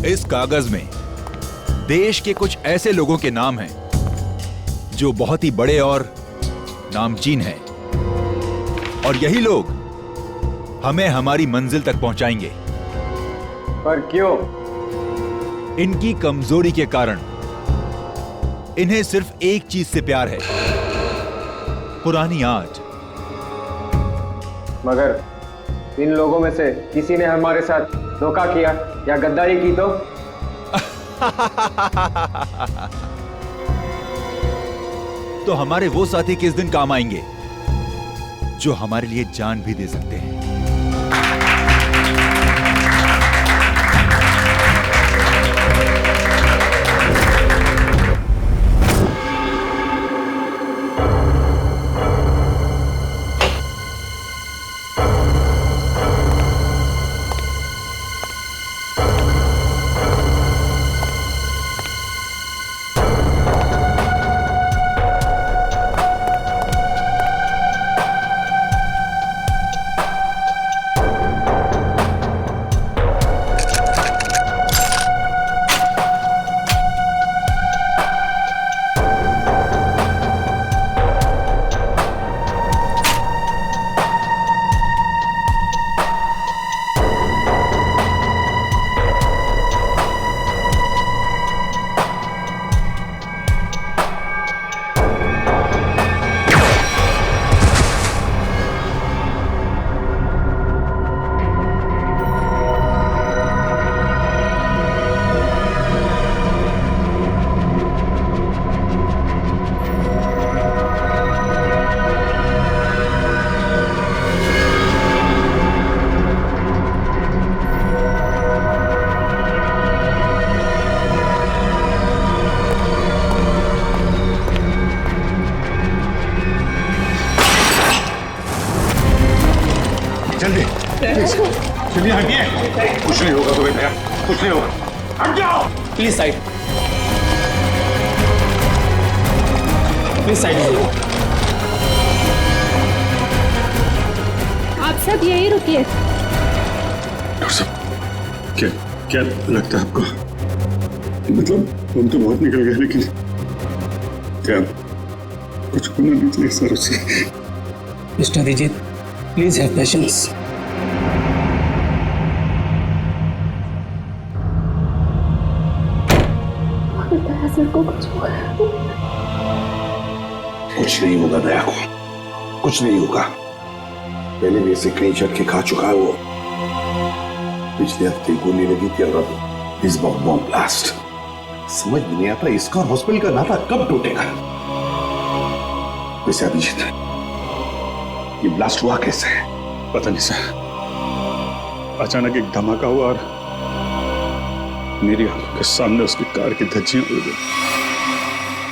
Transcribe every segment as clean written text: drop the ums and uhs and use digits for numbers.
इस कागज में देश के कुछ ऐसे लोगों के नाम हैं जो बहुत ही बड़े और नामचीन हैं, और यही लोग हमें हमारी मंजिल तक पहुंचाएंगे। पर क्यों? इनकी कमजोरी के कारण इन्हें सिर्फ एक चीज से प्यार है, पुरानी आर्ट। मगर इन लोगों में से किसी ने हमारे साथ धोखा किया या गद्दारी की तो? तो हमारे वो साथी किस दिन काम आएंगे जो हमारे लिए जान भी दे सकते हैं। चलिए हटिए। कुछ नहीं होगा तुम्हें भैया, कुछ नहीं होगा। हट जाओ प्लीज साइड, प्लीज साइड। आप सब यही रुकिए। डॉक्टर साहब, क्या लगता है आपको? मतलब हम तो बहुत निकल गए, लेकिन क्या कुछ होना नहीं चाहिए सर उसे? Mister Abhijeet, please have patience. को कुछ नहीं होगा दया को, कुछ नहीं होगा। पहले भी ऐसे कई झटके खा चुका है वो। पिछले हफ्ते गोली लगी थी और अब इस बार बॉम्ब ब्लास्ट। समझ में नहीं आता इसका हॉस्पिटल का नाता कब टूटेगा। वैसे अभिजीत, ये ब्लास्ट हुआ कैसे? पता नहीं सर, अचानक एक धमाका हुआ और मेरी आंखों के सामने उसकी कार की धज्जियां उड़ गई।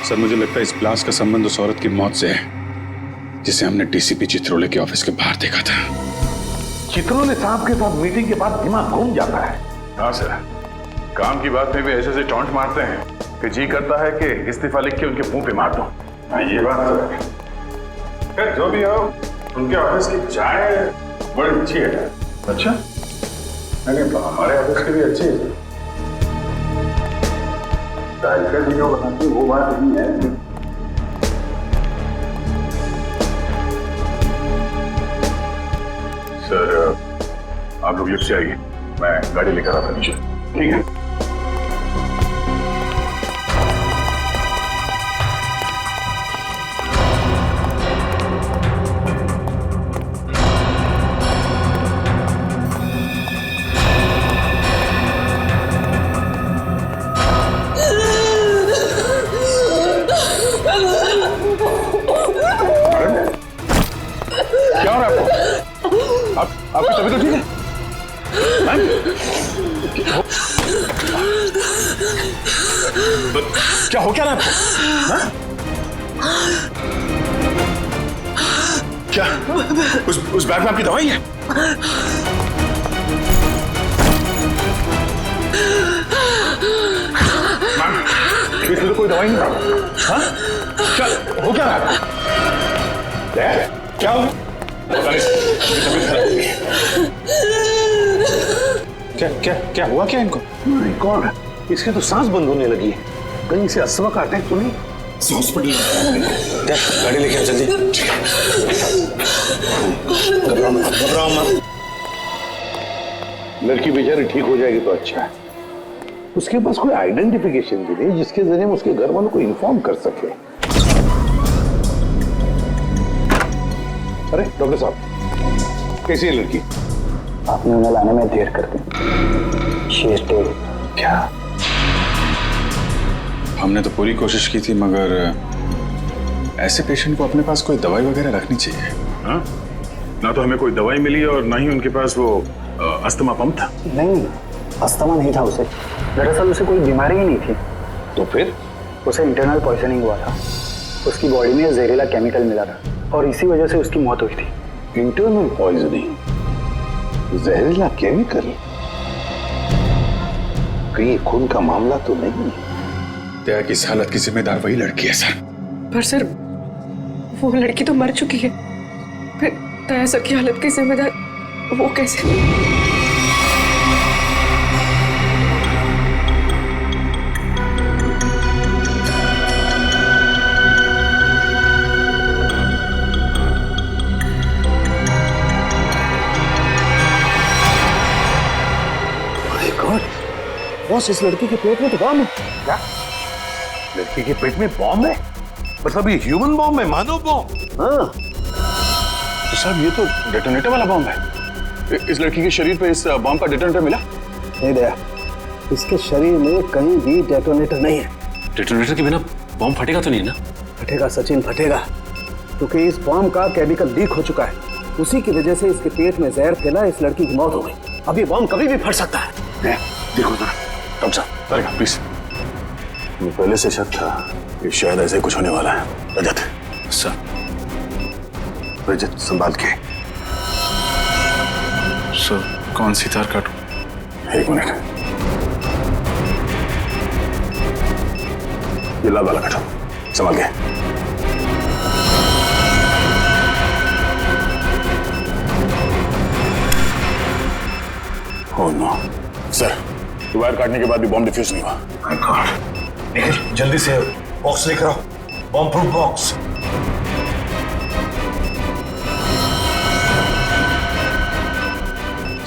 सर मुझे लगता है इस ब्लास्ट का संबंध उस औरत की मौत से है जिसे हमने डीसीपी चित्रोले के ऑफिस के बाहर देखा था। चित्रोले साहब के साथ मीटिंग के बाद दिमाग घूम जाता है। हाँ सर, काम की बात में भी ऐसे टॉन्ट मारते हैं कि जी करता है कि इस्तीफा लिख के उनके मुंह पे मार दो। हाँ ये बात तो है। जो भी हो, उनके ऑफिस की चाय बड़ी अच्छी है। अच्छा? नहीं तो हमारे ऑफिस की भी अच्छी है। जो बनाती वो बात नहीं है। सर आप लोग लिफ्ट से आइए, मैं गाड़ी लेकर आता नीचे। ठीक है। आपकी तबीयत तो ठीक है? क्या हो क्या रहा है आपको? क्या उस बैग में आपकी दवाई है? मैम, इसमें तो कोई दवाई नहीं। हाँ? क्या हो क्या रहा है? क्या हो? क्या क्या क्या हुआ क्या इनको? माय गॉड, इसके तो सांस बंद होने लगी है। कहीं से अस्थमा का अटैक तो नहीं? हॉस्पिटल गाड़ी लेके आ जल्दी। घबराओ मत। लड़की बेचारी ठीक हो जाएगी तो अच्छा है। उसके पास कोई आइडेंटिफिकेशन भी नहीं जिसके जरिए हम उसके घर वालों को इन्फॉर्म कर सके। अरे डॉक्टर साहब, कैसी है लड़की? आपने उन्हें लाने में देर कर दी। She is dead. क्या? हमने तो पूरी कोशिश की थी, मगर ऐसे पेशेंट को अपने पास कोई दवाई वगैरह रखनी चाहिए। हाँ? ना तो हमें कोई दवाई मिली और ना ही उनके पास वो अस्थमा पंप था। नहीं, अस्थमा नहीं था उसे। दरअसल उसे कोई बीमारी ही नहीं थी। तो फिर? उसे इंटरनल पॉइजनिंग हुआ था। उसकी बॉडी में जहरीला केमिकल मिला था और इसी वजह से उसकी मौत हुई थी। इंटरनल पॉइजनिंग, जहरीला केमिकल? कहीं खून का मामला तो नहीं? दया की इस हालत की जिम्मेदार वही लड़की है सर। पर सर, वो लड़की तो मर चुकी है। फिर दया सर की हालत की जिम्मेदार वो कैसे? माय गॉड, बॉस इस लड़की के पेट में तो बॉम्ब है। क्या? लड़की के पेट में बॉम्ब है? मतलब ये ह्यूमन बॉम्ब है, मानव बॉम्ब? हाँ। तो साहब ये तो डेटोनेटर वाला बॉम्ब है। इस लड़की के शरीर पे इस बॉम्ब का डेटोनेटर मिला? नहीं दया, इसके शरीर में कहीं भी डेटोनेटर नहीं है। डेटोनेटर के बिना बॉम्ब फटेगा तो नहीं ना? फटेगा सचिन, फटेगा, क्योंकि इस बॉम्ब का केमिकल लीक हो चुका है। उसी की वजह से इसके पेट में जहर फैला, इस लड़की की मौत हो गई। अब ये बॉम्ब कभी भी फट सकता है। देखो जरा। डॉक्टर साहब, करेगा प्लीज। मुझे पहले से शक था कि शायद ऐसे कुछ होने वाला है। रजत सर। रजत संभाल के। सर कौन सी तार काटूं? एक मिनट, ये लाल वाला काटो, संभाल के। ओह नो सर, वायर काटने के बाद भी बॉम्ब डिफ्यूज नहीं हुआ। माय गॉड, निखिल जल्दी से बॉक्स लेकर आओ, बॉम्ब प्रूफ बॉक्स।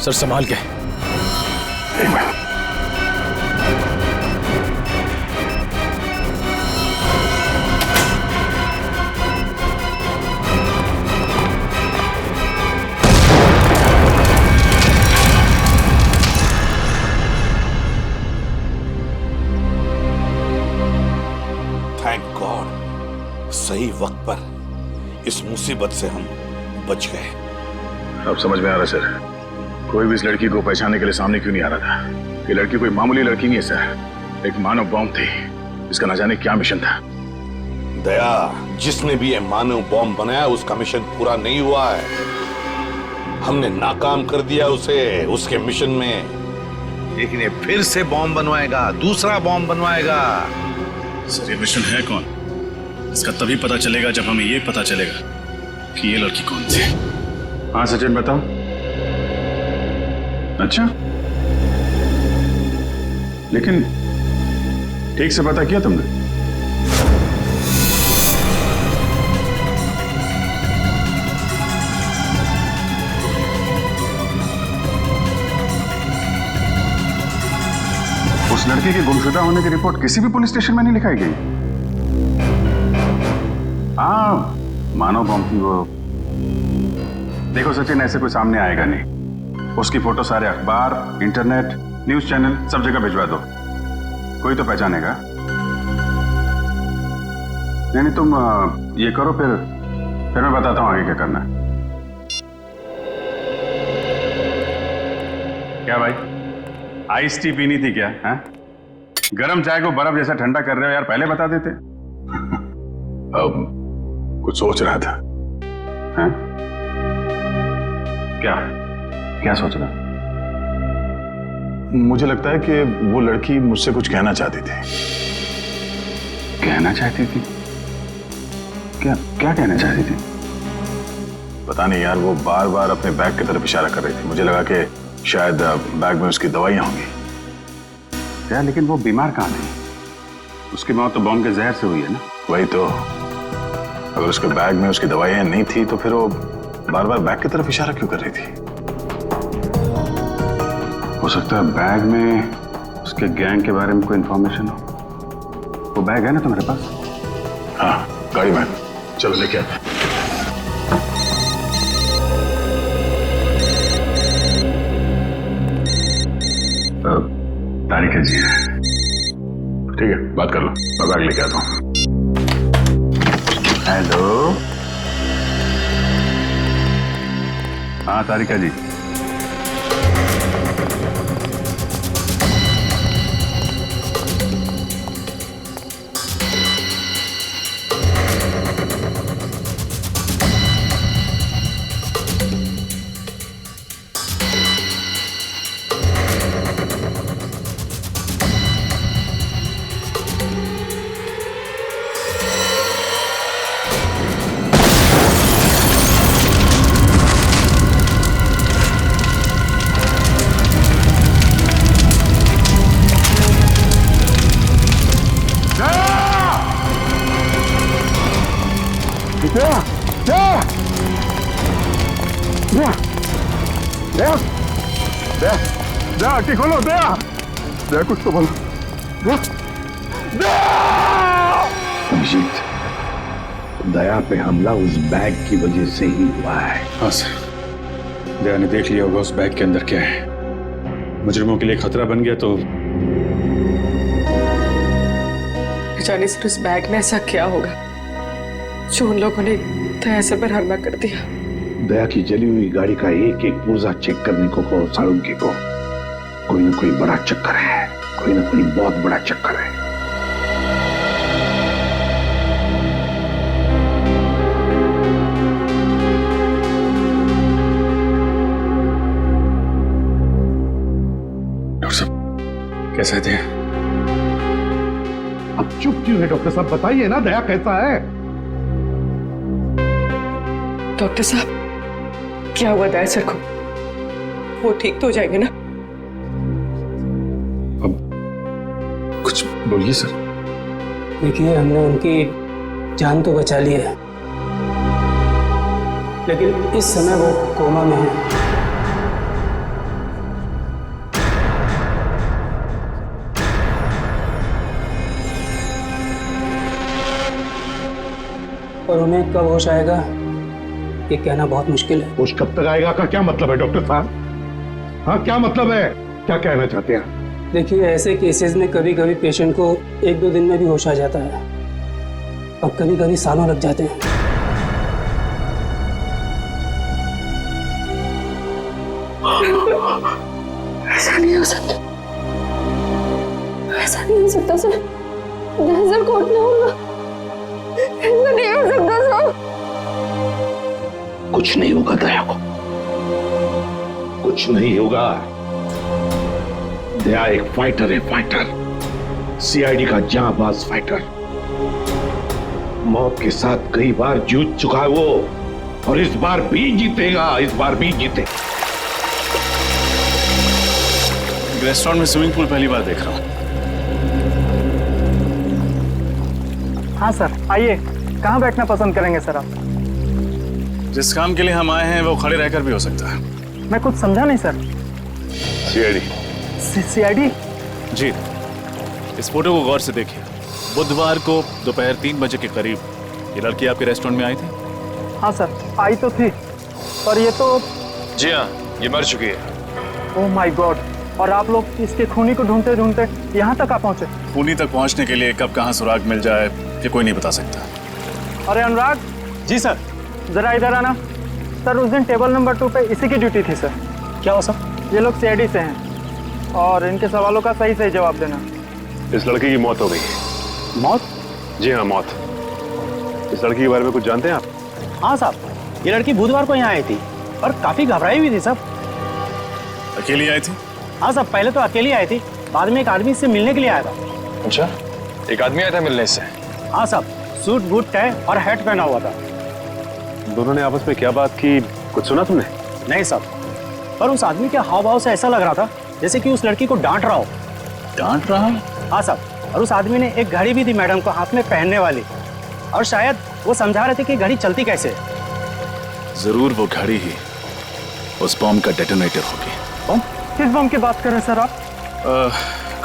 सर संभाल के। एक मिनट। थैंक गॉड, सही वक्त पर इस मुसीबत से हम बच गए। अब समझ में आ रहा सर, कोई भी इस लड़की को पहचानने के लिए सामने क्यों नहीं आ रहा था। ये लड़की कोई मामूली लड़की नहीं है सर, एक मानव बॉम्ब थी। इसका न जाने क्या मिशन था। दया, जिसने भी ये मानव बॉम्ब बनाया उसका मिशन पूरा नहीं हुआ है। हमने नाकाम कर दिया उसे उसके मिशन में। लेकिन ये फिर से बॉम्ब बनवाएगा, दूसरा बॉम्ब बनवाएगा। सर ये मिशन है कौन? इसका तभी पता चलेगा जब हमें ये पता चलेगा कि ये लड़की कौन थी। हाँ सचिन बताओ। अच्छा, लेकिन ठीक से पता किया तुमने? उस लड़की के गुमशुदा होने की रिपोर्ट किसी भी पुलिस स्टेशन में नहीं लिखाई गई। हाँ, मानव बॉम्ब थी वो। देखो सचिन, ऐसे कोई सामने आएगा नहीं। उसकी फोटो सारे अखबार, इंटरनेट, न्यूज चैनल सब जगह भिजवा दो, कोई तो पहचानेगा। नहीं तुम ये करो, फिर मैं बताता हूँ आगे क्या करना है। क्या भाई, आइस टी पीनी थी क्या? हाँ? गरम चाय को बर्फ जैसा ठंडा कर रहे हो यार, पहले बता देते। अब कुछ सोच रहा था। हाँ? क्या सोच रहा? मुझे लगता है कि वो लड़की मुझसे कुछ कहना चाहती थी। कहना चाहती थी? क्या कहना चाहती थी? पता नहीं यार, वो बार बार अपने बैग की तरफ इशारा कर रही थी। मुझे लगा कि शायद बैग में उसकी दवाइयां होंगी। क्या, लेकिन वो बीमार कहाँ थी? उसकी मौत तो बॉम्ब के जहर से हुई है ना। वही तो, अगर उसके बैग में उसकी दवाइयां नहीं थी तो फिर वो बार बार बैग की तरफ इशारा क्यों कर रही थी? हो सकता है बैग में उसके गैंग के बारे में कोई इंफॉर्मेशन हो। वो बैग है ना तुम्हारे पास? हाँ, गाड़ी में, चलो लेके आते हैं। तारिका जी है। ठीक है, बात कर लो, मैं बैग लेके आता हूँ। हेलो, हाँ तारिका जी। आंटी खोलो, दया, दया कुछ तो बोलो। अभिजीत, दया पे हमला उस बैग की वजह से ही हुआ है। हाँ सर, दया ने देख लिया होगा उस बैग के अंदर क्या है। मुजरिमों के लिए खतरा बन गया तो जाने सर उस बैग में ऐसा क्या होगा जो उन लोगों ने दया से बरहरमा कर दिया। दया की जली हुई गाड़ी का एक एक पुर्जा चेक करने को कहो साळुंखे को। कोई ना कोई बड़ा चक्कर है, कोई ना कोई बहुत बड़ा चक्कर है। डॉक्टर साहब कैसे थे? अब चुप क्यों है डॉक्टर साहब, बताइए ना दया कैसा है? डॉक्टर साहब क्या हुआ दया सर को? वो ठीक तो हो जाएंगे ना? अब कुछ बोलिए सर। देखिए, हमने उनकी जान तो बचा ली है, लेकिन इस समय वो कोमा में है। और उन्हें कब होश आएगा ये कहना बहुत मुश्किल है। होश कब तक आएगा का क्या मतलब है डॉक्टर साहब? हाँ, क्या मतलब है, क्या कहना चाहते हैं? देखिए, ऐसे केसेस में कभी कभी पेशेंट को 1-2 दिन में भी होश आ जाता है और कभी कभी सालों लग जाते हैं। ऐसा नहीं हो सकता, ऐसा नहीं हो सकता सर। नजर को उठना होगा, ऐसा नहीं हो सकता सर। कुछ नहीं होगा दया को, कुछ नहीं होगा। दया एक फाइटर है, फाइटर, सीआईडी का जांबाज फाइटर। मौत के साथ कई बार जूझ चुका है वो, और इस बार भी जीतेगा, इस बार भी जीतेगा। रेस्टोरेंट में स्विमिंग पूल पहली बार देख रहा हूँ। हाँ सर, आइए। कहाँ बैठना पसंद करेंगे सर आप? जिस काम के लिए हम आए हैं वो खड़े रहकर भी हो सकता है। मैं कुछ समझा नहीं सर। सीआईडी। सीआईडी? जी, इस फोटो को गौर से देखिए। बुधवार को दोपहर 3 बजे के करीब ये लड़की आपके रेस्टोरेंट में आई थी? हाँ सर, आई तो थी, पर ये तो... जी हाँ, ये मर चुकी है। Oh my God! और आप लोग इसके खूनी को ढूंढते ढूंढते यहाँ तक आ पहुंचे? खूनी तक पहुँचने के लिए कब कहाँ सुराग मिल जाए ये कोई नहीं बता सकता। अरे अनुराग। जी सर। जरा इधर आना। सर, उस दिन टेबल नंबर 2 पे इसी की ड्यूटी थी सर। क्या हो सर? ये लोग सीआईडी से हैं और इनके सवालों का सही सही जवाब देना। इस लड़की की मौत हो गई। मौत? जी हाँ, मौत। इस लड़की के बारे में कुछ जानते हैं आप? हाँ साहब, ये लड़की बुधवार को यहाँ आई थी और काफी घबराई हुई थी साहब। अकेली आई थी? हाँ साहब, पहले तो अकेली आई थी, बाद में एक आदमी इससे मिलने के लिए आया था। अच्छा, एक आदमी आया था मिलने से? हाँ साहब, सूट बूट टाई और हैट पहना हुआ था। दोनों ने आपस में क्या बात की, कुछ सुना तुमने? नहीं साहब, पर उस आदमी के हाव भाव से ऐसा लग रहा था जैसे कि उस लड़की को डांट रहा हो। डांट रहा है? हाँ साहब, और उस आदमी ने एक घड़ी भी दी मैडम को हाथ में पहनने वाली, और शायद वो समझा रहे थे कि घड़ी चलती कैसे है। जरूर वो घड़ी ही उस बॉम्ब का डेटोनेटर होगी। बम? किस बम की बात कर रहे हैं सर आप?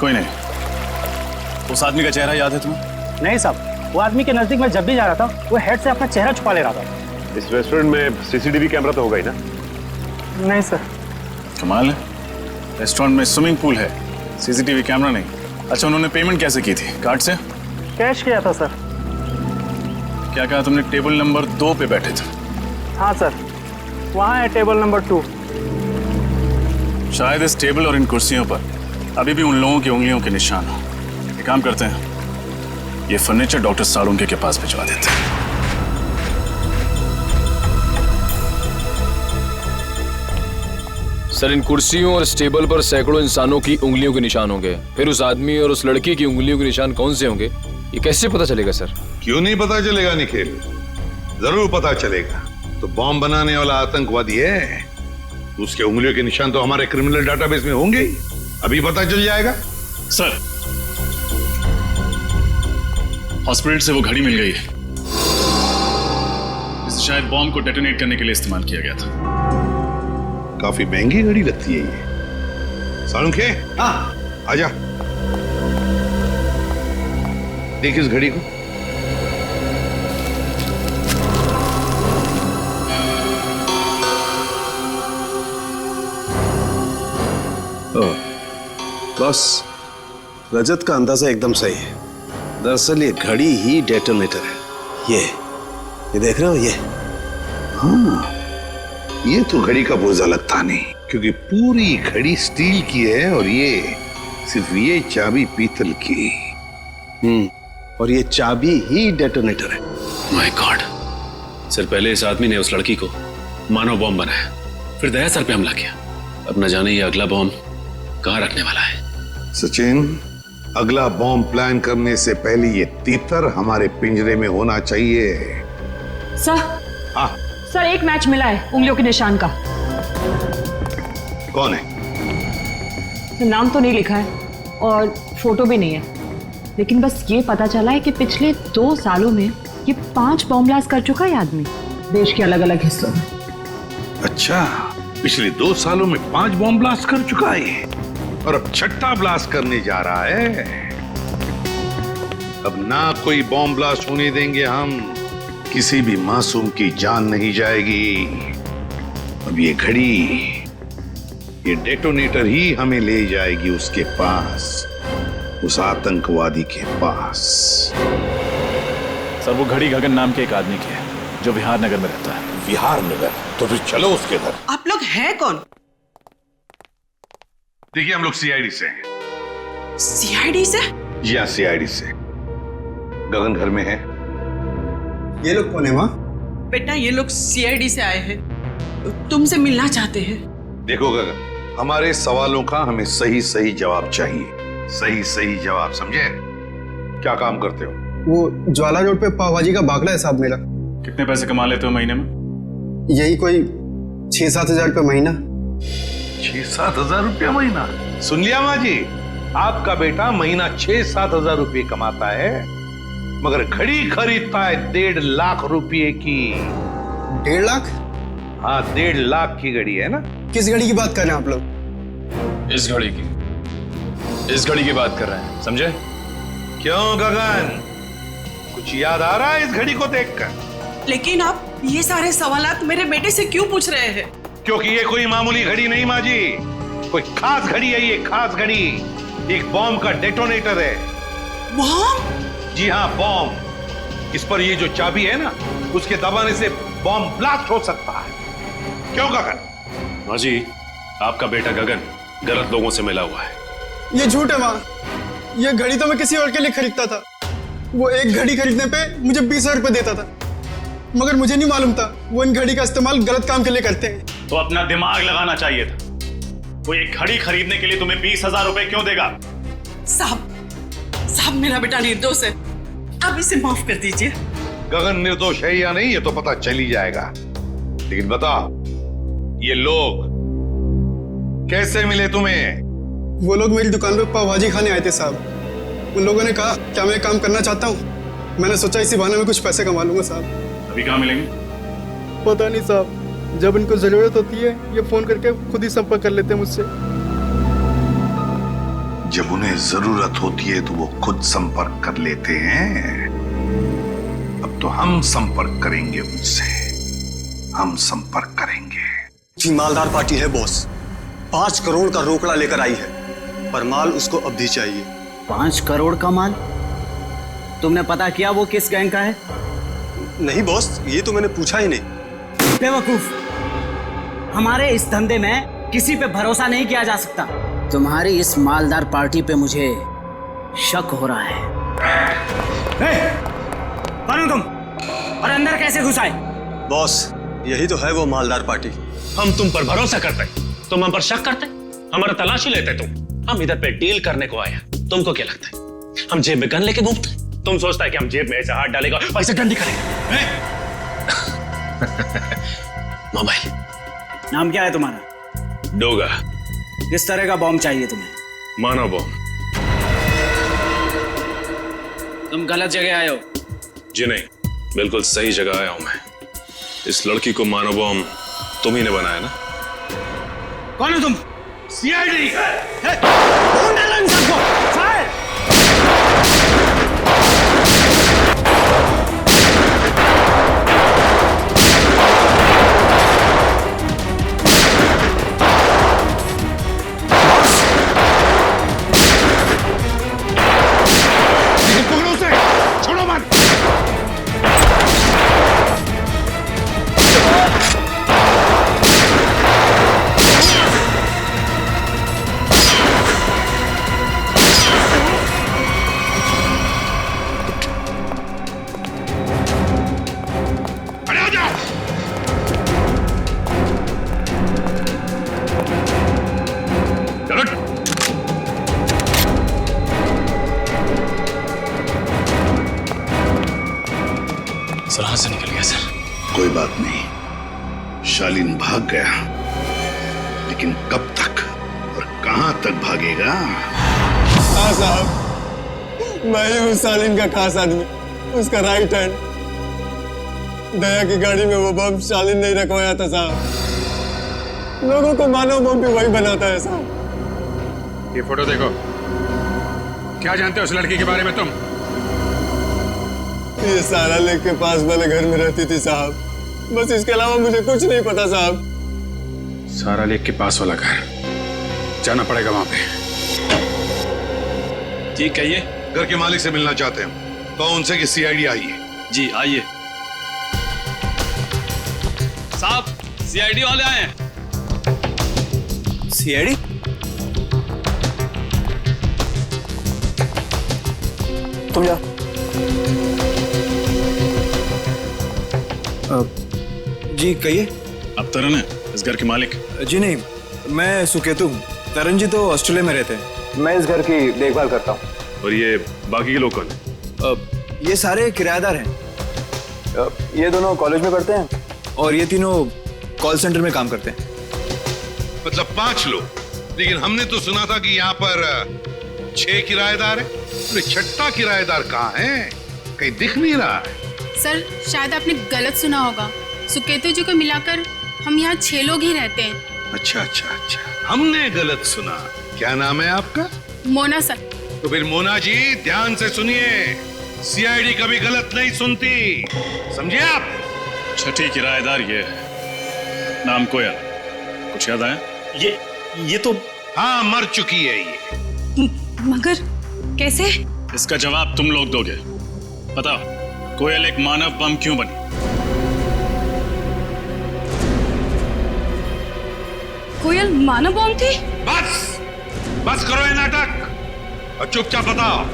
कोई नहीं। उस आदमी का चेहरा याद है तुम्हें? नहीं साहब, वो आदमी के नजदीक में जब भी जा रहा था वो हेड से अपना चेहरा छुपा ले रहा था। इस रेस्टोरेंट में सीसीटीवी कैमरा तो होगा ही ना? नहीं सर। कमाल है, रेस्टोरेंट में स्विमिंग पूल है, सीसीटीवी कैमरा नहीं। अच्छा, उन्होंने पेमेंट कैसे की थी? कार्ड से? कैश किया था सर। क्या कहा तुमने? टेबल नंबर 2 पे बैठे थे? हाँ सर, वहाँ है टेबल नंबर 2। शायद इस टेबल और इन कुर्सियों पर अभी भी उन लोगों की उंगलियों के निशान हो। एक काम करते हैं, ये फर्नीचर डॉक्टर सालुंके के पास भिजवा देते हैं। सर, इन कुर्सियों और इस टेबल पर सैकड़ों इंसानों की उंगलियों के निशान होंगे। फिर उस आदमी और उस लड़की की उंगलियों के निशान कौन से होंगे, ये कैसे पता चलेगा सर? क्यों नहीं पता चलेगा निखिल, जरूर पता चलेगा। तो बॉम्ब बनाने वाला आतंकवादी है, उसके उंगलियों के निशान तो हमारे क्रिमिनल डाटाबेस में होंगे ही। अभी पता चल जाएगा। सर, हॉस्पिटल से वो घड़ी मिल गई है, इसे शायद बॉम्ब को डेटोनेट करने के लिए इस्तेमाल किया गया था। काफी महंगी घड़ी लगती है ये। सालुंके, हाँ आजा, देख इस घड़ी को। बस रजत का अंदाजा एकदम सही है। दरअसल ये घड़ी ही डेटोनेटर है। ये देख रहे हो ये? हाँ, ये तो घड़ी का पुर्जा लगता नहीं, क्योंकि पूरी घड़ी स्टील की है और ये सिर्फ ये चाबी पीतल की। और ये चाबी ही डेटोनेटर है। My God! सर, पहले इस आदमी ने उस लड़की को मानव बॉम्ब बनाया, फिर दया सर पे हमला किया। अब न जाने ये अगला बॉम्ब कहाँ रखने वाला है। सचिन, अगला बॉम्ब प्लान करने से पहले ये तीतर हमारे पिंजरे में होना चाहिए। सर, हाँ सर, एक मैच मिला है उंगलियों के निशान का। कौन है? नाम तो नहीं लिखा है और फोटो भी नहीं है, लेकिन बस ये पता चला है कि पिछले 2 सालों में ये 5 बॉम्ब ब्लास्ट कर चुका है आदमी, देश के अलग अलग हिस्सों में। अच्छा, पिछले 2 सालों में 5 बॉम्ब ब्लास्ट कर चुका है और अब 6ठा ब्लास्ट करने जा रहा है। अब ना कोई बॉम्ब ब्लास्ट होने देंगे हम, किसी भी मासूम की जान नहीं जाएगी। अब ये घड़ी, ये डेटोनेटर ही हमें ले जाएगी उसके पास, उस आतंकवादी के पास। सर, वो घड़ी गगन नाम के एक आदमी की है जो विहार नगर में रहता है। विहार नगर? तो फिर चलो उसके घर। आप लोग हैं कौन? देखिए, हम लोग सीआईडी से हैं। सीआईडी से? जी हाँ, सीआईडी से। गगन घर में है। ये लोग कौन है माँ? बेटा, ये लोग सीआईडी से आए हैं, तुमसे मिलना चाहते हैं। देखो गगन, हमारे सवालों का हमें सही सही जवाब चाहिए। सही सही जवाब, समझे? क्या काम करते हो? वो ज्वाला रोड पे पाव भाजी का बागला है साहब मेरा। कितने पैसे कमा लेते हो महीने में? यही कोई 6-7 हजार रुपये महीना। 6-7 हजार रुपया महीना? सुन लिया माँ जी, आपका बेटा महीना 6-7 हजार रुपये कमाता है, मगर घड़ी खरीदता है 1.5 लाख रुपये की। 1.5 लाख? हाँ, 1.5 लाख की घड़ी है ना। किस घड़ी की बात कर रहे हैं आप लोग? इस घड़ी की, इस घड़ी की बात कर रहे हैं, समझे? क्यों गगन, कुछ याद आ रहा है इस घड़ी को देखकर? लेकिन आप ये सारे सवालात मेरे बेटे से क्यों पूछ रहे हैं? क्योंकि ये कोई मामूली घड़ी नहीं माँ जी, कोई खास घड़ी है ये, खास घड़ी। एक बॉम्ब का डेटोनेटर है। बॉम्ब? जी हाँ, बॉम्ब। इस पर ये जो चाबी है ना, उसके दबाने से बॉम्ब ब्लास्ट हो सकता है। क्यों गगन? माँ जी, आपका बेटा गगन गलत लोगों से मिला हुआ है। ये झूठ है माँ, ये घड़ी तो मैं किसी और के लिए खरीदता था। वो एक घड़ी खरीदने पे मुझे 20,000 रुपये देता था, मगर मुझे नहीं मालूम था वो इन घड़ी का इस्तेमाल गलत काम के लिए करते हैं। तो अपना दिमाग लगाना चाहिए था। वो एक घड़ी खरीदने के लिए तुम्हें 20,000 रुपए क्यों देगा? साहब, मेरा बेटा निर्दोष है, आप इसे माफ कर दीजिए। गगन निर्दोष है या नहीं ये तो पता चल ही जाएगा, लेकिन बताओ, ये लोग कैसे मिले तुम्हें? वो लोग मेरी दुकान पे पाव भाजी खाने आए थे साहब। उन लोगों ने कहा क्या मैं काम करना चाहता हूँ। मैंने सोचा इसी बहाने में कुछ पैसे कमा लूंगा साहब। अभी कहाँ मिलेंगे? पता नहीं साहब, जब इनको जरूरत होती है ये फोन करके खुद ही संपर्क कर लेते हैं मुझसे। जब उन्हें जरूरत होती है तो वो खुद संपर्क कर लेते हैं। अब तो हम संपर्क करेंगे उनसे, हम संपर्क करेंगे। जी मालदार पार्टी है बॉस, 5 करोड़ का रोकड़ा लेकर आई है, पर माल उसको अब भी चाहिए। 5 करोड़ का माल? तुमने पता किया वो किस गैंग का है? नहीं बॉस, ये तो मैंने पूछा ही नहीं। बेवकूफ, हमारे इस धंधे में किसी पे भरोसा नहीं किया जा सकता। तुम्हारी इस मालदार पार्टी पे मुझे शक हो रहा है। कौन हो तुम और अंदर कैसे घुस आए? बॉस, यही तो है वो मालदार पार्टी। हम तुम पर भरोसा करते, तुम हम पर शक करते, हमारा तलाशी लेते तुम। हम इधर पे डील करने को आए। तुमको क्या लगता है हम जेब में गन लेके घूमते? तुम सोचता है कि हम जेब में ऐसे हाथ डालेगा और ऐसे गन निकालेगा? मोबाइल। नाम क्या है तुम्हारा? डोगा। किस तरह का बॉम्ब चाहिए तुम्हें? मानव बॉम्ब। तुम गलत जगह आए हो। जी नहीं, बिल्कुल सही जगह आया हूं मैं। इस लड़की को मानव बॉम्ब तुम ही ने बनाया ना? कौन हो तुम? सीआईडी। कौन डाला इन सबको? फायर! से निकल गया सर। कोई बात नहीं, शालीन भाग गया, लेकिन कब तक और कहां तक भागेगा? हाँ साहब, मैं ही हूँ शालीन का खास आदमी, उसका राइट हैंड। दया की गाड़ी में वो बम शालीन नहीं रखवाया था साहब। लोगों को मानव बम भी वही बनाता है साहब। ये फोटो देखो, क्या जानते हो उस लड़की के बारे में तुम? ये सारा लेक के पास वाले घर में रहती थी साहब, बस इसके अलावा मुझे कुछ नहीं पता साहब। सारा लेक के पास वाला घर, जाना पड़ेगा वहां पे। जी कहिए। घर के मालिक से मिलना चाहते हैं तो उनसे कि सीआईडी आई है। जी आइए। साहब, सीआईडी वाले आए हैं। सीआईडी? तुम जा। जी कहिए। अब तरन है इस घर के मालिक? जी नहीं, मैं सुकेतु हूँ। तरन जी तो ऑस्ट्रेलिया में रहते हैं। मैं इस घर की देखभाल करता हूँ। और ये बाकी के लोग कौन हैं? ये सारे किराएदार हैं। ये दोनों कॉलेज में पढ़ते हैं और ये तीनों कॉल सेंटर में काम करते हैं। मतलब 5 लोग, लेकिन हमने तो सुना था कि यहाँ पर 6 किराएदार हैं। तो 6ठा किराएदार कहाँ है? कहीं दिख नहीं रहा है। सर, शायद आपने गलत सुना होगा। सुकेतु जी को मिलाकर हम यहाँ 6 लोग ही रहते हैं। अच्छा अच्छा अच्छा, हमने गलत सुना। क्या नाम है आपका? मोना सर। तो फिर मोना जी ध्यान से सुनिए, सीआईडी कभी गलत नहीं सुनती, समझे आप? 6ठी किराएदार ये है, नाम कोयल। कुछ याद आया? ये तो हाँ, मर चुकी है ये। मगर कैसे? इसका जवाब तुम लोग दोगे। बताओ, कोयल एक मानव बम क्यों बनी? कोयल मानव बम थी? बस करो ये नाटक और चुपचाप बताओ,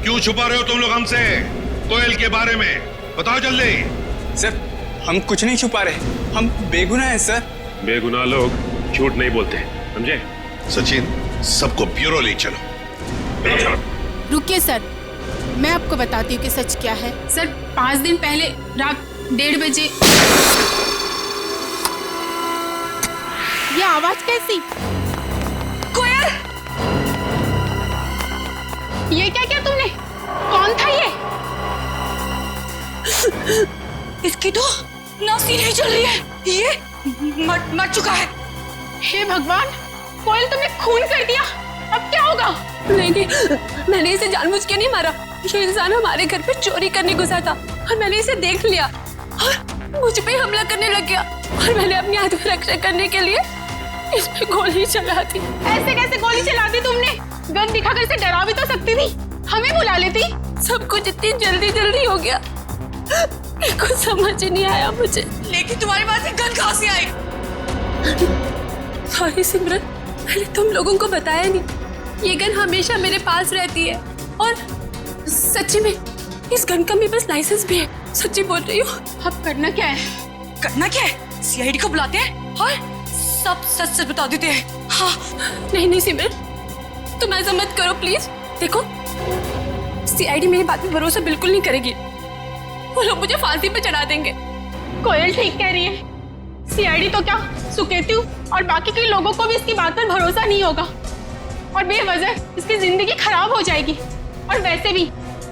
क्यों छुपा रहे हो तुम लोग हमसे कोयल के बारे में? बताओ जल्दी। सर, हम कुछ नहीं छुपा रहे, हम बेगुनाह हैं सर। बेगुनाह लोग झूठ नहीं बोलते, समझे? सचिन, सबको ब्यूरो ले चलो। रुकिए सर, मैं आपको बताती हूँ कि सच क्या है। सर, 5 दिन पहले रात 1:30 बजे ये आवाज कैसी? ये क्या किया तुमने? कौन था ये? इसकी तो नास ही नहीं चल रही है, ये मर चुका है। हे भगवान, कोयल तुमने खून कर दिया, अब क्या होगा? नहीं, मैंने इसे जानबूझ के नहीं मारा। ये इंसान हमारे घर पे चोरी करने घुसा था और मैंने इसे देख लिया और मुझ पे हमला करने लग गया और मैंने अपनी आत्मरक्षा करने के लिए इस पे गोली चला दी। ऐसे कैसे गोली चला दी तुमने? गन दिखाकर इसे डरा भी तो सकती थी, हमें बुला लेती। सब कुछ इतनी जल्दी हो गया, कुछ समझ ही नहीं आया मुझे। लेकिन तुम्हारे पास एक गन कहाँ से आई? सॉरी सिमरन, मैंने तुम लोगों को बताया नहीं। ये गन हमेशा मेरे पास रहती है और सच्ची में इस गन का मेरे पास लाइसेंस भी है, सच्ची बोल रही हूँ। अब करना क्या है? करना क्या है? सीआईडी को बुलाते हैं और सब सच बता देते हैं। हाँ, नहीं सिमरन, तुम ऐसा मत करो प्लीज। देखो, सीआईडी मेरी बात में भरोसा बिल्कुल नहीं करेगी, वो लोग मुझे फांसी पे चढ़ा देंगे। कोयल ठीक कह रही है, सीआईडी तो क्या, सुकेतु और बाकी कई लोगों को भी इसकी बात पर भरोसा नहीं होगा और बेवजह इसकी जिंदगी खराब हो जाएगी। और वैसे भी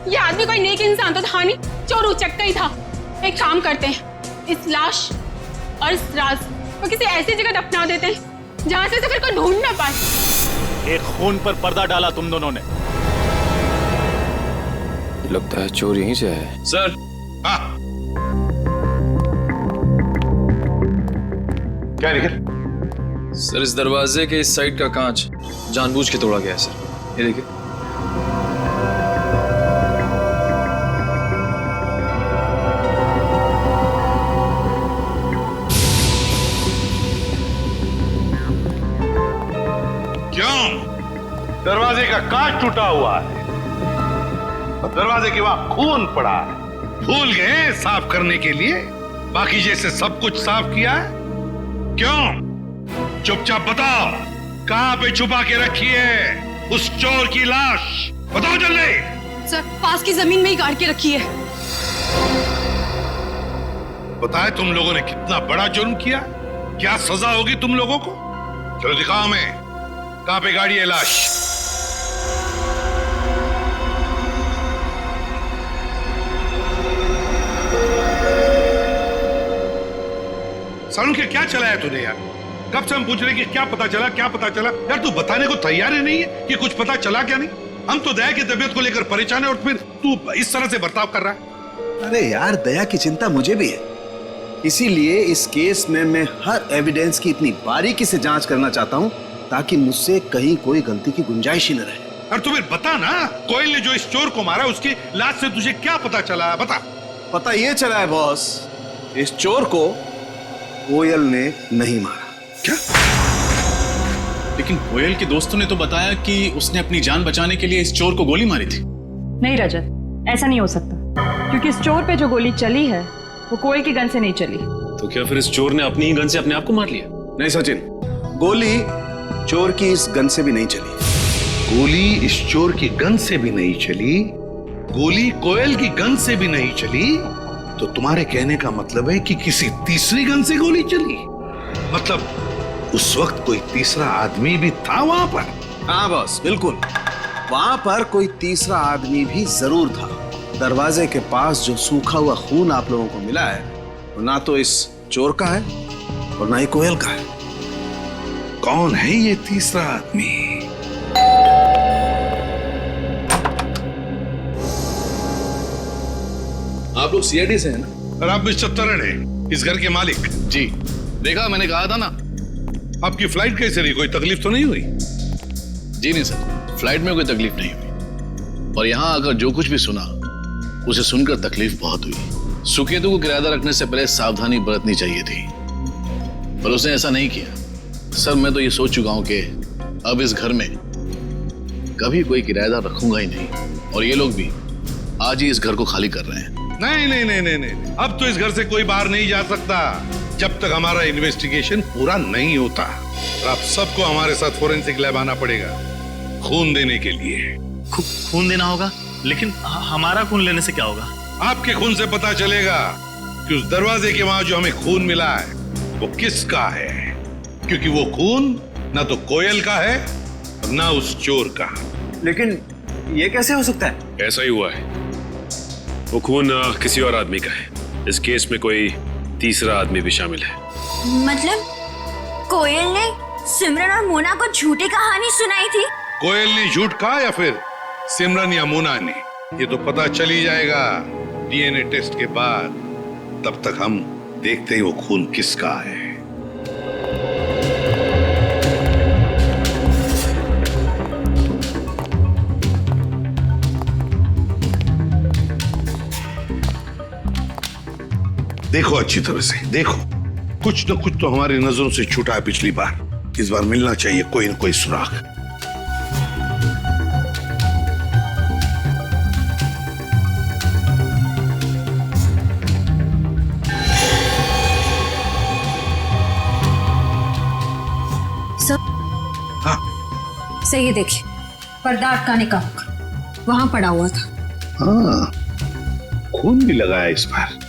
ये आदमी कोई नेक इंसान तो था नहीं, चोर उचक्का ही था। एक काम करते हैं, इस लाश और इस राज को किसी ऐसी जगह दफना देते हैं जहां से फिर कोई ढूंढ ना पाए। एक खून पर पर्दा डाला तुम दोनों ने। लगता है चोर यहीं से है। सर, क्या निकल? सर, इस दरवाजे के इस साइड का कांच जानबूझ के तोड़ा गया है सर, ये देखिए। क्यों? दरवाजे का कांच टूटा हुआ है और दरवाजे के वहां खून पड़ा है। भूल गए साफ करने के लिए? बाकी जैसे सब कुछ साफ किया है? क्यों? चुपचाप बताओ, कहां पे छुपा के रखी है उस चोर की लाश? बताओ जल्दी। सर, पास की जमीन में ही गाड़ के रखी है। बताए तुम लोगों ने कितना बड़ा जुर्म किया, क्या सजा होगी तुम लोगों को? चलो दिखाओ हमें, कहां पे गाड़ी है लाश? सालू के क्या चला है तूने यार? कब से हम पूछ रहे कि क्या पता चला यार? तू बताने को तैयार ही नहीं है कि कुछ पता चला क्या नहीं। हम तो दया की तबीयत को लेकर परेशान है और फिर तू इस तरह से बर्ताव कर रहा है। अरे यार, दया की चिंता मुझे भी है, इसीलिए इस केस में मैं हर एविडेंस की इतनी बारीकी से जांच करना चाहता हूं ताकि मुझसे कहीं कोई गलती की गुंजाइश ही न रहे। और तुम्हें बता ना, कोयल ने जो इस चोर को मारा उसकी लाश से तुझे क्या पता चला? बता। पता ये चला है बॉस, इस चोर को कोयल ने नहीं मारा। क्या? लेकिन कोयल के दोस्तों ने तो बताया कि उसने अपनी जान बचाने के लिए इस चोर को गोली मारी थी। नहीं रजत, ऐसा नहीं हो सकता, क्योंकि इस चोर पे जो गोली चली है वो कोयल की गन से नहीं चली। तो क्या फिर इस चोर ने अपनी ही गन से अपने आप को मार लिया? नहीं सचिन, गोली चोर की इस गन से भी नहीं चली। गोली इस चोर की गन से भी नहीं चली, गोली कोयल की गन से भी नहीं चली, तो तुम्हारे कहने का मतलब है कि किसी तीसरी गन से गोली चली? मतलब उस वक्त कोई तीसरा आदमी भी था वहां पर? हाँ बॉस, बिल्कुल, वहां पर कोई तीसरा आदमी भी जरूर था। दरवाजे के पास जो सूखा हुआ खून आप लोगों को मिला है वो ना तो इस चोर का है और ना ही कोयल का है। कौन है ये तीसरा आदमी? आप लोग सीआईडी से हैं ना? और आप मिस्टर तरन हैं, इस घर के मालिक? जी, देखा, मैंने कहा था ना। आपकी फ्लाइट कैसे रही? कोई तकलीफ तो नहीं हुई? जी नहीं सर, फ्लाइट में कोई तकलीफ नहीं हुई, और यहाँ आकर जो कुछ भी सुना उसे सुनकर तकलीफ बहुत हुई। सुकेतु को किराएदार रखने से पहले सावधानी बरतनी चाहिए थी, पर उसने ऐसा नहीं किया। सर, मैं तो ये सोच चुका हूं कि अब इस घर में कभी कोई किराएदार रखूंगा ही नहीं, और ये लोग भी आज ही इस घर को खाली कर रहे हैं। नहीं नहीं नहीं नहीं नहीं, अब तो इस घर से कोई बाहर नहीं जा सकता जब तक हमारा इन्वेस्टिगेशन पूरा नहीं होता। और आप सबको हमारे साथ फोरेंसिक लैब आना पड़ेगा खून देने के लिए। खून देना होगा? लेकिन हमारा खून लेने से क्या होगा? आपके खून से पता चलेगा कि उस दरवाजे के वहां जो हमें खून मिला है वो किसका है, क्योंकि वो खून ना तो कोयल का है ना उस चोर का। लेकिन ये कैसे हो सकता है? ऐसा ही हुआ है। वो खून किसी और आदमी का है। इस केस में कोई तीसरा आदमी भी शामिल है। मतलब कोयल ने सिमरन और मोना को झूठी कहानी सुनाई थी? कोयल ने झूठ कहा या फिर सिमरन या मोना ने, ये तो पता चल ही जाएगा डीएनए टेस्ट के बाद। तब तक हम देखते हैं वो खून किसका है। देखो अच्छी तरह से देखो, कुछ न कुछ तो हमारी नजरों से छूटा है पिछली बार। इस बार मिलना चाहिए कोई न कोई सुराग। हाँ। सही है, देखिए पर्दा अटकाने का वहां पड़ा हुआ था। हाँ, खून भी लगाया इस बार।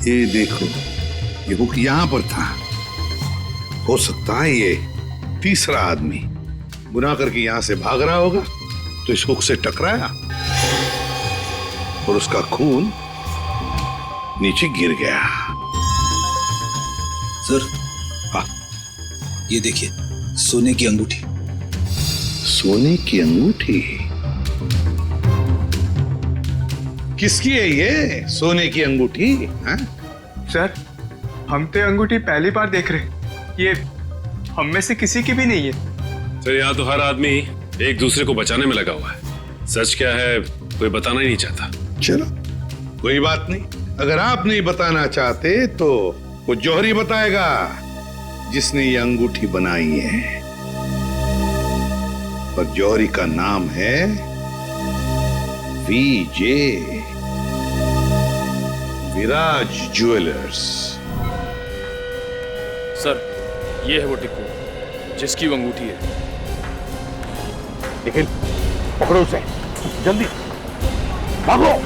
ये देखो, ये हुक यहां पर था। हो सकता है ये तीसरा आदमी गुनाह करके यहां से भाग रहा होगा, तो इस हुक से टकराया और उसका खून नीचे गिर गया। सर, हाँ, ये देखिए सोने की अंगूठी। सोने की अंगूठी? किसकी है ये सोने की अंगूठी? सर, हम तो अंगूठी पहली बार देख रहे हैं। ये हम में से किसी की भी नहीं है। सर, यहाँ तो हर आदमी एक दूसरे को बचाने में लगा हुआ है। सच क्या है कोई बताना ही नहीं चाहता। चलो कोई बात नहीं, अगर आप नहीं बताना चाहते तो वो जौहरी बताएगा जिसने ये अंगूठी बनाई है। और जौहरी का नाम है वीजे, विराज ज्वेलर्स। सर, ये है वो टिक्कू जिसकी वो अंगूठी है। निखिल, पकड़ो उसे, जल्दी भागो।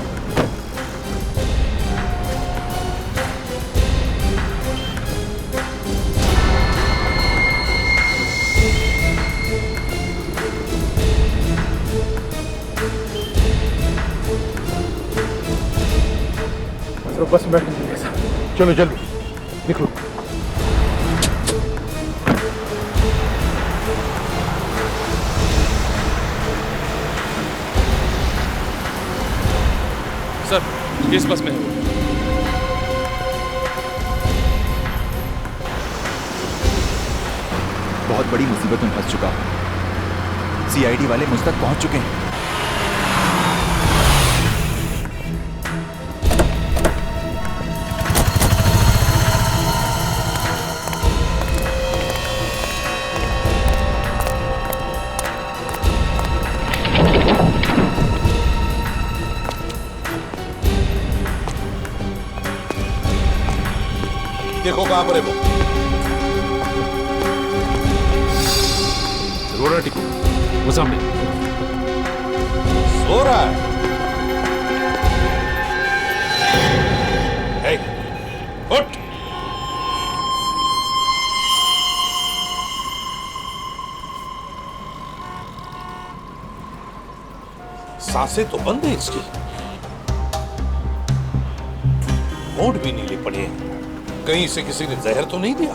बस बैठ, चलो जल्दी निकलो। सर, किस बस में है? बहुत बड़ी मुसीबत में फंस चुका हूं। सीआईडी वाले मुझ तक पहुंच चुके हैं। देखो कहां पर है वो। रोड़ा टिकू, वो सामने सो रहा है। हे, उठ। सांसें तो बंद है इसकी, होंठ भी नीले पड़े हैं। कहीं इसे किसी ने जहर तो नहीं दिया?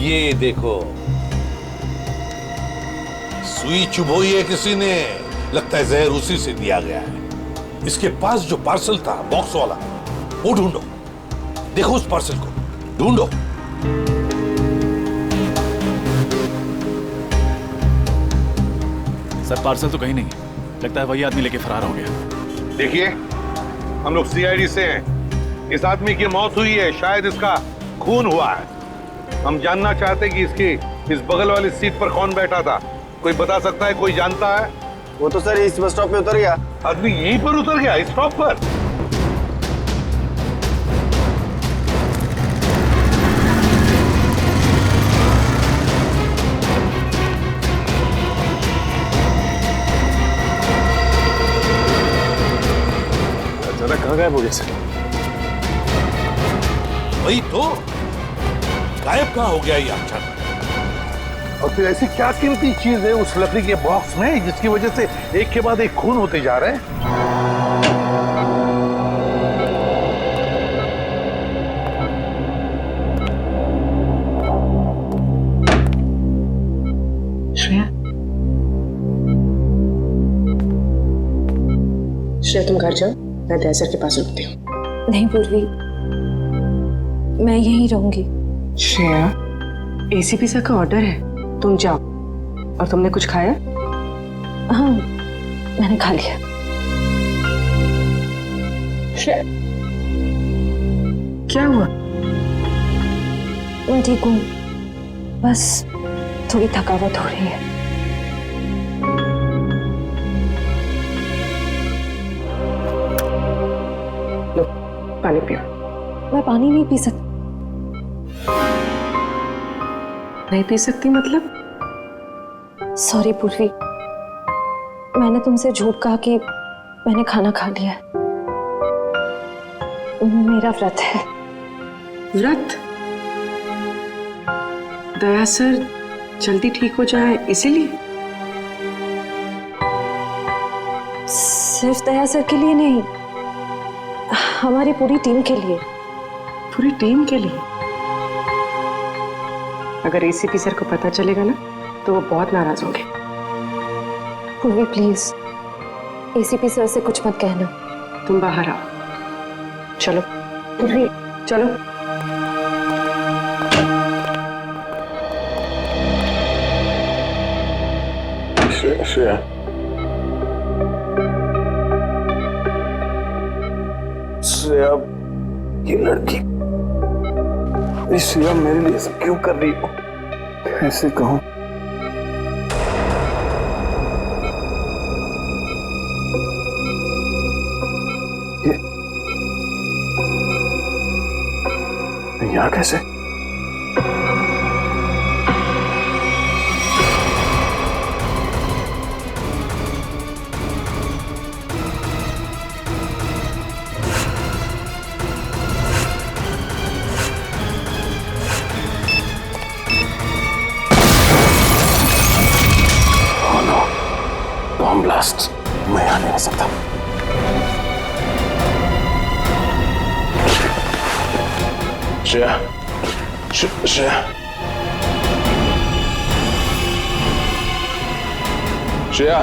ये देखो, सुई चुभोई है किसी ने, लगता है जहर उसी से दिया गया है। इसके पास जो पार्सल था बॉक्स वाला, वो ढूंढो। देखो उस पार्सल को ढूंढो। सर, पार्सल तो कहीं नहीं है। लगता है वही आदमी लेके फरार हो गया। देखिए, हम लोग सीआईडी से हैं। इस आदमी की मौत हुई है, शायद इसका खून हुआ है। हम जानना चाहते हैं कि इसकी इस बगल वाली सीट पर कौन बैठा था। कोई बता सकता है? कोई जानता है? वो तो सर इस बस स्टॉप पे उतर गया। आदमी यहीं पर उतर गया, इस स्टॉप पर? अचानक कहाँ गायब हो गया सर? वही तो, गायब कहाँ हो गया ये अचानक? और फिर ऐसी क्या कीमती चीज है उस लकड़ी के बॉक्स में जिसकी वजह से एक के बाद एक खून होते जा रहे हैं? श्रेया तुम घर जाओ, मैं दया सर के पास रुकती हूँ। नहीं पूर्वी, मैं यहीं रहूंगी। श्रेया, एसीपी सर का ऑर्डर है, तुम जाओ। और तुमने कुछ खाया? हाँ, मैंने खा लिया। श्रेया, क्या हुआ? मैं ठीक हूँ, बस थोड़ी थकावट हो रही है। लो, पानी पियो। मैं पानी नहीं पी सकती। नहीं पी सकती मतलब? सॉरी पूर्वी, मैंने तुमसे झूठ कहा कि मैंने खाना खा लिया है। मेरा व्रत है। व्रत? दया सर जल्दी ठीक हो जाए इसीलिए? सिर्फ दया सर के लिए नहीं, हमारी पूरी टीम के लिए। पूरी टीम के लिए? अगर एसीपी सर को पता चलेगा ना तो वो बहुत नाराज होंगे। पूर्वी प्लीज, एसीपी सर से कुछ मत कहना। तुम बाहर आओ। चलो पूर्वी, चलो। श्रेया, श्रेया, ये लड़की श्रेया मेरे लिए सब क्यों कर रही हो? कैसे कहूं? ये यहाँ कैसे? बॉम्ब ब्लास्ट, मैं यहाँ नहीं रह सकता। श्रेया, श्रेया, श्रेया।